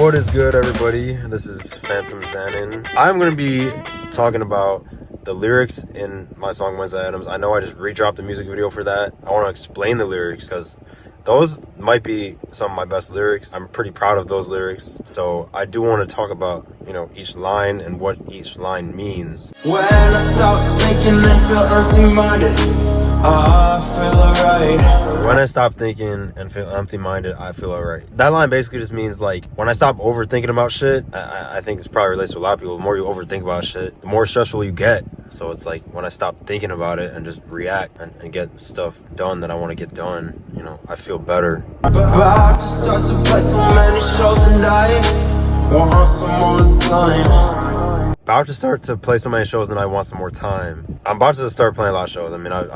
What is good, everybody? This is Phantom Xanon. I'm going to be talking about the lyrics in my song Wednesday Addams. I know I just redropped the music video for that. I want to explain the lyrics because those might be some of my best lyrics. I'm pretty proud of those lyrics. So I do want to talk about, each line and what each line means. When I stop thinking and feel empty-minded, I feel alright. When I stop thinking and feel empty-minded, I feel alright. That line basically just means, like, when I stop overthinking about shit, I think this probably relates to a lot of people. The more you overthink about shit, the more stressful you get. So it's like, when I stop thinking about it and just react and get stuff done that I want to get done, I feel better. About to start to play so many shows and I want some more time. About to start to play so many shows and I want some more time. I'm about to start playing a lot of shows. I mean, I've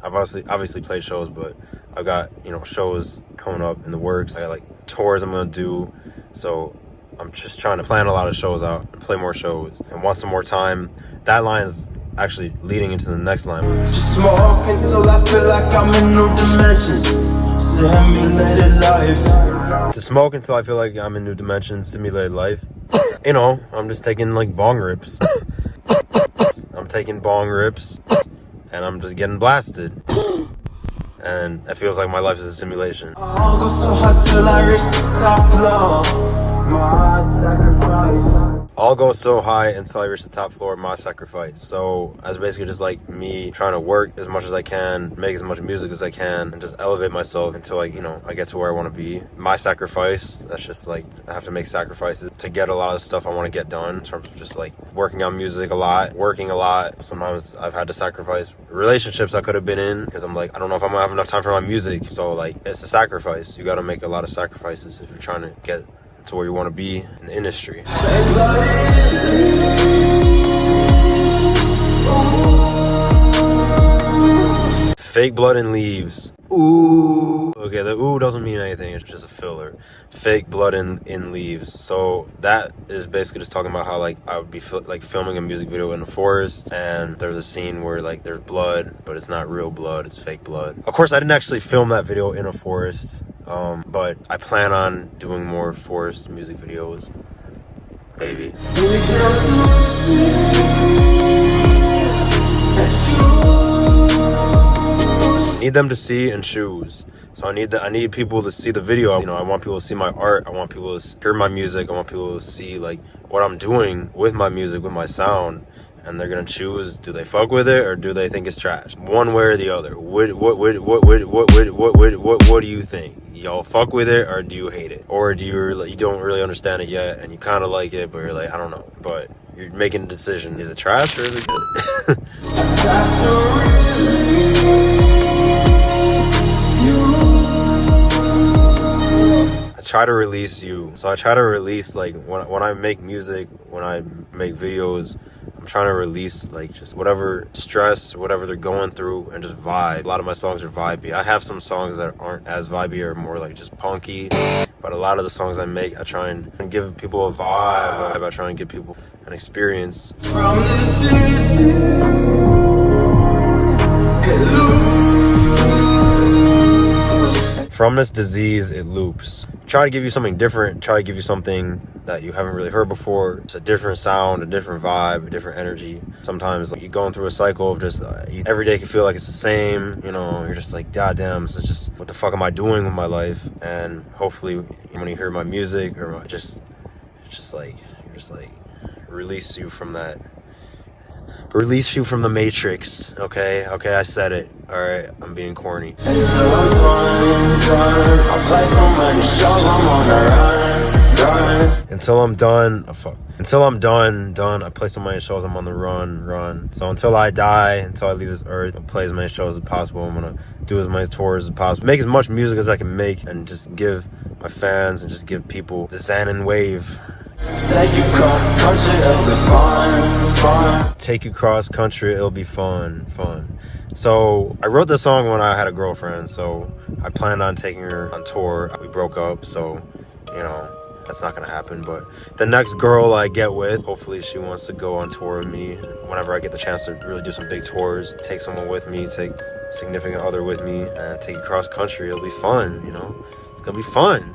obviously played shows, but I've got, shows coming up in the works. I got like tours I'm gonna do. So I'm just trying to plan a lot of shows out and play more shows and want some more time. That line is actually leading into the next line. Just smoke until I feel like I'm in new dimensions. Simulated life. To smoke until I feel like I'm in new dimensions, simulated life. I'm just taking like bong rips. I'm taking bong rips and I'm just getting blasted. And it feels like my life is a simulation. I'll go so hard till I reach the top floor. My sacrifice. I'll go so high until I reach the top floor of my sacrifice. So that's basically just like me trying to work as much as I can, make as much music as I can, and just elevate myself until I get to where I want to be. My sacrifice, that's just like, I have to make sacrifices to get a lot of stuff I want to get done in terms of just like working on music a lot, working a lot. Sometimes I've had to sacrifice relationships I could have been in because I'm like, I don't know if I'm gonna have enough time for my music. So like, it's a sacrifice. You got to make a lot of sacrifices if you're trying to get to where you want to be in the industry. Fake blood and leaves. Ooh. Okay, the ooh doesn't mean anything. It's just a filler. Fake blood in leaves. So that is basically just talking about how like I would be filming a music video in the forest, and there's a scene where like there's blood, but it's not real blood. It's fake blood. Of course, I didn't actually film that video in a forest, but I plan on doing more forest music videos. Maybe. Need them to see and choose. So I need people to see the video. I want people to see my art. I want people to hear my music. I want people to see like what I'm doing with my music, with my sound, and they're gonna choose: do they fuck with it or do they think it's trash? One way or the other. What do you think? Y'all fuck with it or do you hate it? Or do you don't really understand it yet and you kind of like it, but you're like, I don't know. But you're making a decision: is it trash or is it good? I try to release you. So I try to release, like, when I make music, when I make videos, I'm trying to release like just whatever stress, whatever they're going through, and just vibe. A lot of my songs are vibey. I have some songs that aren't as vibey or more like just punky, but a lot of the songs I make, I try and give people a vibe. I try and give people an experience. From this disease, it loops. Try to give you something different. Try to give you something that you haven't really heard before. It's a different sound, a different vibe, a different energy. Sometimes like, you're going through a cycle of just every day can feel like it's the same. You're just like, God damn, this is just, what the fuck am I doing with my life? And hopefully when you hear my music or just release you from that. Release you from the matrix. Okay, I said it. All right, I'm being corny. Until I'm done, Until I'm done, I play so many shows, I'm on the run. So until I die, until I leave this earth, I'll play as many shows as possible. I'm gonna do as many tours as possible, make as much music as I can make, and just give my fans and just give people the Xanon wave. Take you cross country, it'll be fun. Take you cross country, it'll be fun. So I wrote this song when I had a girlfriend, so I planned on taking her on tour. We broke up, so that's not gonna happen. But the next girl I get with, hopefully she wants to go on tour with me. Whenever I get the chance to really do some big tours, take someone with me, take a significant other with me, and take you cross country, it'll be fun. It's gonna be fun.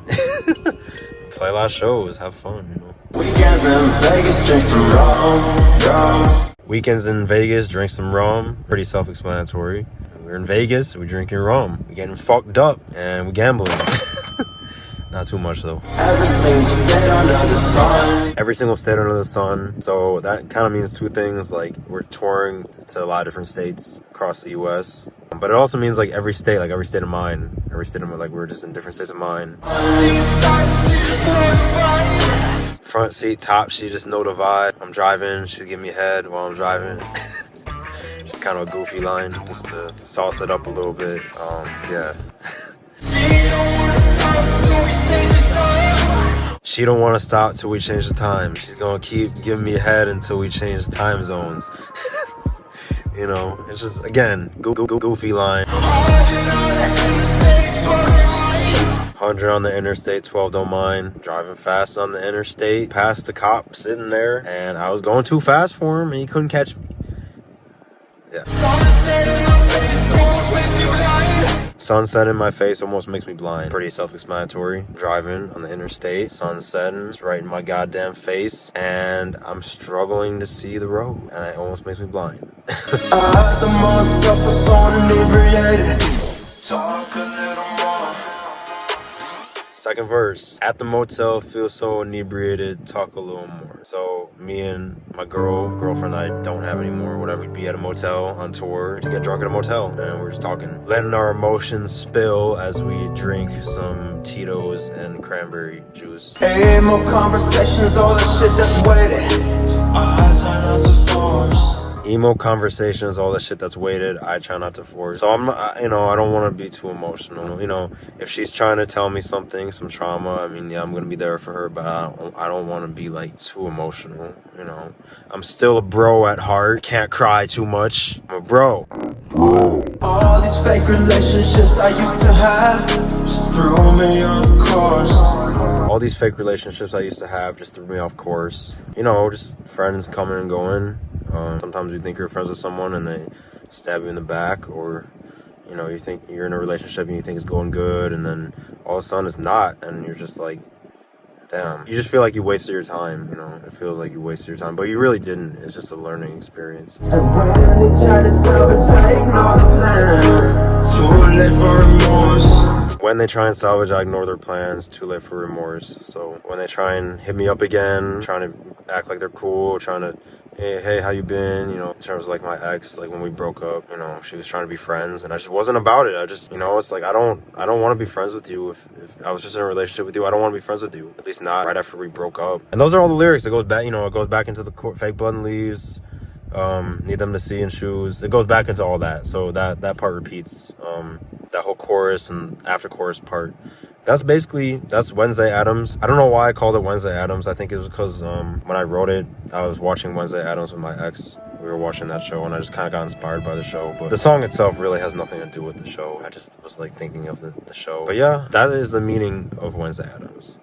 play a lot of shows, have fun, you know. Weekends in Vegas, drink some rum. Weekends in Vegas, drink some rum. Pretty self-explanatory. We're in Vegas, we're drinking rum. We're getting fucked up, and we're gambling. Not too much, though. Every single state under the sun. Every single state under the sun. So that kind of means two things. Like, we're touring to a lot of different states across the U.S. But it also means, like, every state of mind. Every state of mind, like, we're just in different states of mind. Front seat, top seat, just know the vibe. I'm driving, she's giving me head while I'm driving. Just kind of a goofy line, just to sauce it up a little bit. Yeah. She don't want to stop till we change the time. She's gonna keep giving me head until we change the time zones. You know, it's just, again, goofy line. 100 on the interstate, 12 don't mind. Driving fast on the interstate, past the cop sitting there, and I was going too fast for him, and he couldn't catch me. Yeah. Sunset in my face almost makes me blind. Pretty self-explanatory. Driving on the interstate, sun setting, it's right in my goddamn face, and I'm struggling to see the road, and it almost makes me blind. I had the motel for so inebriated. Talk a little more. Second verse. At the motel, feel so inebriated, talk a little more. So me and my girlfriend I don't have anymore, whatever, we'd be at a motel on tour to get drunk at a motel, and we're just talking, letting our emotions spill as we drink some Tito's and cranberry juice. Ain't more conversations, all the shit that's waiting. I try not to force. Emo conversations, all the shit that's weighted, I try not to force. So I'm not, you know, I don't want to be too emotional. You know, if she's trying to tell me something, some trauma, I mean, yeah, I'm going to be there for her, but I don't want to be, like, too emotional, you know. I'm still a bro at heart. Can't cry too much. I'm a bro. All these fake relationships I used to have just threw me off course. All these fake relationships I used to have just threw me off course. You know, just friends coming and going. Sometimes you think you're friends with someone and they stab you in the back, or, you know, you think you're in a relationship and you think it's going good, and then all of a sudden it's not, and you're just like, damn. You just feel like you wasted your time, you know. It feels like you wasted your time, but you really didn't. It's just a learning experience. When they try and salvage, I ignore their plans. Too late for remorse. So when they try and hit me up again, trying to act like they're cool, trying to, hey, how you been? You know, in terms of, like, my ex, like, when we broke up, you know, she was trying to be friends, and I just wasn't about it. I just, you know, it's like, I don't want to be friends with you. If I was just in a relationship with you, I don't want to be friends with you. At least not right after we broke up. And those are all the lyrics. It goes back, you know, it goes back into the fake blood and leaves. Need them to see in shoes. It goes back into all that. So that part repeats. That whole chorus and after chorus part. That's Wednesday Addams. I don't know why I called it Wednesday Addams. I think it was because when I wrote it, I was watching Wednesday Addams with my ex. We were watching that show, and I just kind of got inspired by the show. But the song itself really has nothing to do with the show. I just was, like, thinking of the show. But yeah, that is the meaning of Wednesday Addams.